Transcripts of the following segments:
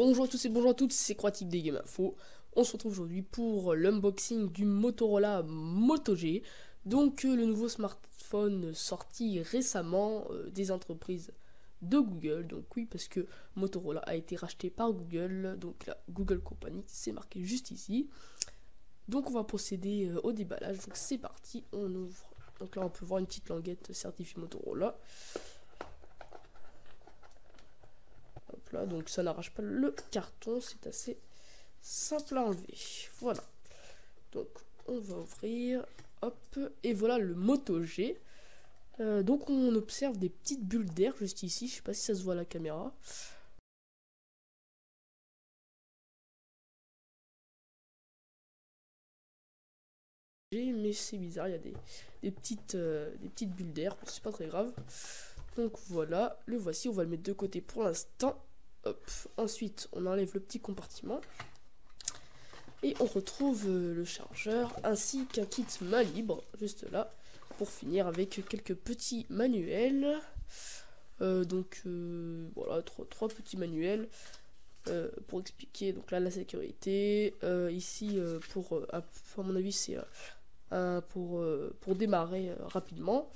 Bonjour à tous et bonjour à toutes, c'est Croatic des Game Info. On se retrouve aujourd'hui pour l'unboxing du Motorola Moto G. Donc le nouveau smartphone sorti récemment des entreprises de Google. Donc oui, parce que Motorola a été racheté par Google, donc la Google Company, c'est marqué juste ici. Donc on va procéder au déballage, donc c'est parti, on ouvre. Donc là on peut voir une petite languette certifiée Motorola. Là, donc ça n'arrache pas le carton, c'est assez simple à enlever. Voilà, donc on va ouvrir, hop, et voilà le Moto G. Donc on observe des petites bulles d'air juste ici, je sais pas si ça se voit à la caméra. Mais c'est bizarre, il y a des petites bulles d'air, c'est pas très grave. Donc voilà, le voici, on va le mettre de côté pour l'instant. Hop. Ensuite, on enlève le petit compartiment. Et on retrouve le chargeur ainsi qu'un kit main libre, juste là, pour finir avec quelques petits manuels. Voilà, trois petits manuels pour expliquer donc là la sécurité. Ici, à mon avis, c'est pour démarrer rapidement.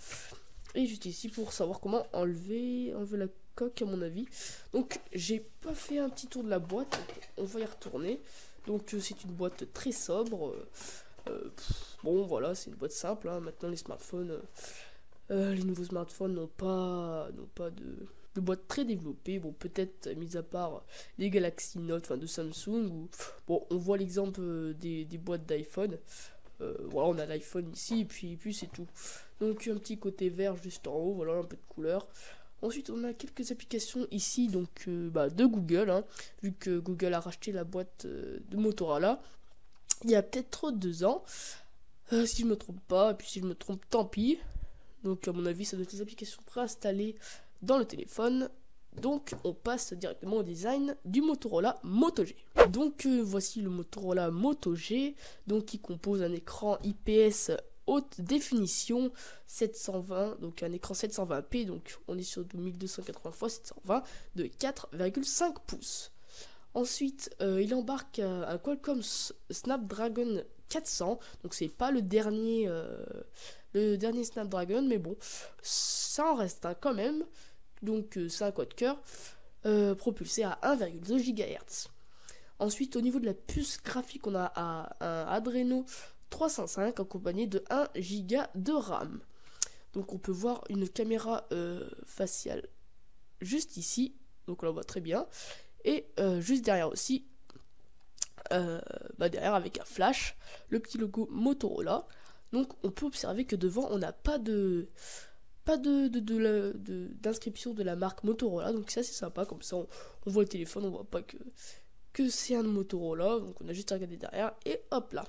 Et juste ici pour savoir comment enlever la coque à mon avis. Donc j'ai pas fait un petit tour de la boîte, on va y retourner. Donc c'est une boîte très sobre. Bon voilà, c'est une boîte simple, hein. Maintenant les smartphones, les nouveaux smartphones n'ont pas de boîte très développée. Bon, peut-être mis à part les Galaxy Note, enfin de Samsung, ou bon, on voit l'exemple des boîtes d'iPhone. Voilà, on a l'iPhone ici, et puis c'est tout. Donc un petit côté vert juste en haut, voilà, un peu de couleur. Ensuite, on a quelques applications ici, donc de Google, hein, vu que Google a racheté la boîte de Motorola il y a peut-être trop de 2 ans, si je me trompe pas, et puis si je me trompe, tant pis. Donc à mon avis, ça doit être des applications préinstallées dans le téléphone. Donc on passe directement au design du Motorola Moto G. Donc voici le Motorola Moto G, donc qui compose un écran IPS haute définition 720, donc un écran 720p, donc on est sur 1280 x 720 de 4,5 pouces. Ensuite, il embarque un Qualcomm Snapdragon 400, donc c'est pas le dernier Snapdragon, mais bon, ça en reste un quand même. Donc c'est un quad-cœur propulsé à 1,2 GHz. Ensuite, au niveau de la puce graphique, on a un Adreno 305 accompagné de 1 Go de RAM. Donc on peut voir une caméra faciale juste ici, donc on la voit très bien. Et juste derrière aussi, derrière avec un flash, le petit logo Motorola. Donc on peut observer que devant on n'a pas d'inscription de la marque Motorola, donc ça c'est sympa, comme ça on voit le téléphone, on voit pas que c'est un Motorola, donc on a juste à regarder derrière, et hop là.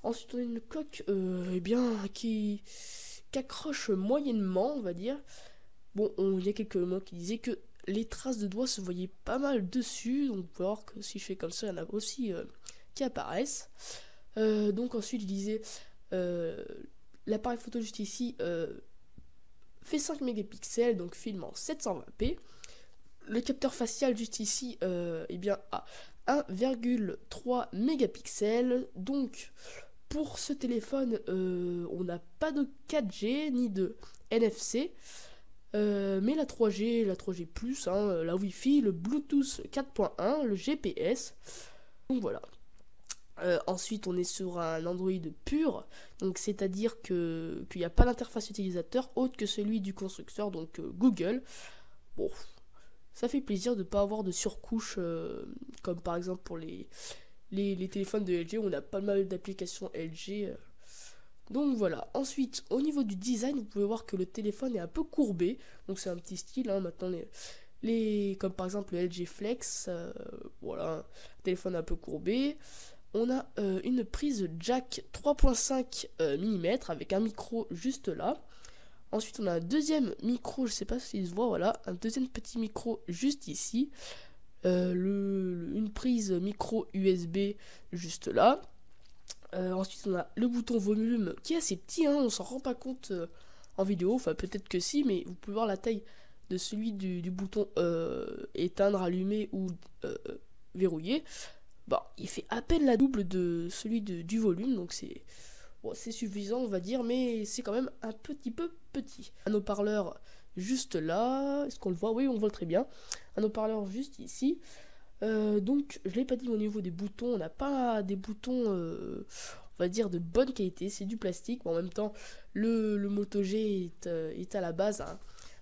Ensuite on a une coque qui accroche moyennement, on va dire. Bon, il y a quelques mots qui disaient que les traces de doigts se voyaient pas mal dessus, donc vous pouvez voir que si je fais comme ça, il y en a aussi qui apparaissent. Donc ensuite je disais, l'appareil photo juste ici fait 5 mégapixels, donc filme en 720p. Le capteur facial juste ici a 1,3 mégapixels. Donc pour ce téléphone, on n'a pas de 4G ni de NFC. Mais la 3G, hein, la Wi-Fi, le Bluetooth 4.1, le GPS. Donc voilà. Ensuite, on est sur un Android pur, donc c'est-à-dire qu'il n'y a pas d'interface utilisateur autre que celui du constructeur, donc Google. Bon, ça fait plaisir de ne pas avoir de surcouche, comme par exemple pour les téléphones de LG, où on a pas mal d'applications LG. Donc voilà. Ensuite, au niveau du design, vous pouvez voir que le téléphone est un peu courbé, donc c'est un petit style, hein, maintenant comme par exemple le LG Flex, voilà, un téléphone un peu courbé. On a une prise jack 3.5 mm avec un micro juste là. Ensuite on a un deuxième micro, je sais pas si se voit, voilà, un deuxième petit micro juste ici. Une prise micro USB juste là. Ensuite on a le bouton volume qui est assez petit, hein, on s'en rend pas compte en vidéo, enfin peut-être que si, mais vous pouvez voir la taille de celui du bouton éteindre, allumer ou verrouillé, bah, il fait à peine la double de celui du volume, donc c'est bon, c'est suffisant on va dire, mais c'est quand même un petit peu petit. Un haut-parleur juste là, est-ce qu'on le voit? Oui, on le voit très bien. Un haut-parleur juste ici. Donc je l'ai pas dit, au niveau des boutons, on n'a pas des boutons on va dire de bonne qualité, c'est du plastique, mais en même temps le Moto G est à la base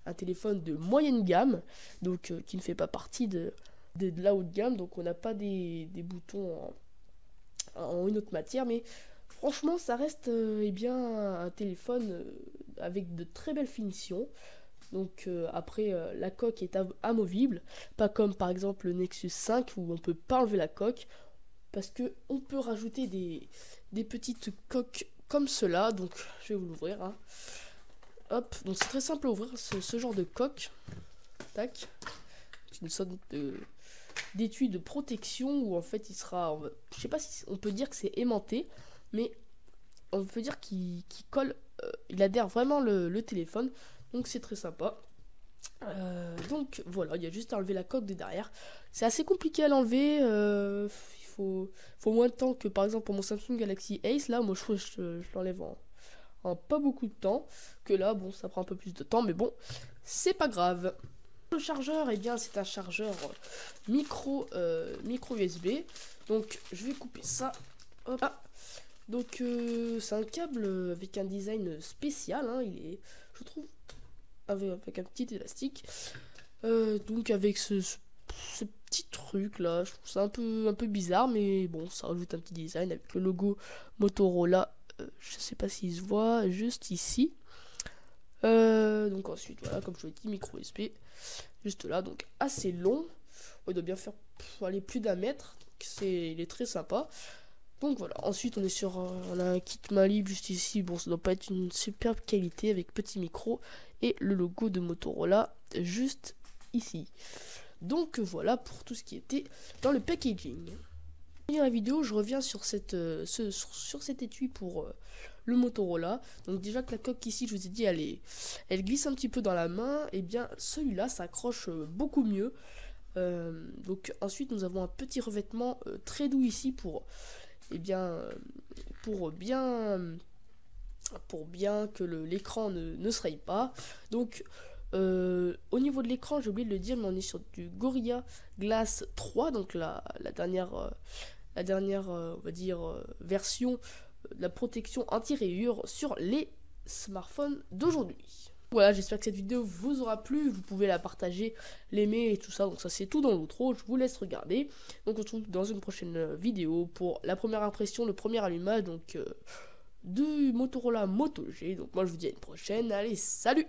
un téléphone de moyenne gamme, donc qui ne fait pas partie de la haute gamme, donc on n'a pas des boutons en une autre matière, mais franchement ça reste eh bien un téléphone avec de très belles finitions. Donc après la coque est amovible, pas comme par exemple le Nexus 5 où on peut pas enlever la coque, parce que on peut rajouter des petites coques comme cela. Donc je vais vous l'ouvrir, hein. Hop, donc c'est très simple à ouvrir ce genre de coque. Tac, c'est une sorte d'étui de protection où en fait il sera, je sais pas si on peut dire que c'est aimanté, mais on peut dire qu'il colle, il adhère vraiment le téléphone. Donc c'est très sympa. Donc voilà, il y a juste à enlever la coque de derrière. C'est assez compliqué à l'enlever. Il faut moins de temps que par exemple pour mon Samsung Galaxy Ace. Là, moi je l'enlève en pas beaucoup de temps. Que là, bon, ça prend un peu plus de temps, mais bon, c'est pas grave. Le chargeur, eh bien, c'est un chargeur micro USB. Donc je vais couper ça. Hop. Ah. Donc c'est un câble avec un design spécial, hein. Il est, je trouve, avec un petit élastique, donc avec ce petit truc là, je trouve ça un peu bizarre, mais bon, ça rajoute un petit design avec le logo Motorola, je sais pas s'il se voit, juste ici. Donc ensuite voilà, comme je vous l'ai dit, micro USB juste là, donc assez long. Il doit bien faire aller plus d'1 mètre, il est très sympa. Donc voilà, ensuite on a un kit main libre juste ici. Bon, ça doit pas être une superbe qualité avec petit micro et le logo de Motorola juste ici. Donc voilà pour tout ce qui était dans le packaging. Dans la vidéo, je reviens sur cet étui pour le Motorola. Donc déjà que la coque ici, je vous ai dit, elle glisse un petit peu dans la main, et bien celui-là s'accroche beaucoup mieux. Donc ensuite nous avons un petit revêtement très doux ici pour bien que l'écran ne se raye pas. Donc au niveau de l'écran, j'ai oublié de le dire, mais on est sur du Gorilla Glass 3, donc la dernière on va dire version de la protection anti-rayures sur les smartphones d'aujourd'hui. Voilà, j'espère que cette vidéo vous aura plu, vous pouvez la partager, l'aimer et tout ça, donc ça c'est tout dans l'outro, je vous laisse regarder. Donc on se retrouve dans une prochaine vidéo pour la première impression, le premier allumage donc du Motorola Moto G. Donc moi je vous dis à une prochaine, allez salut!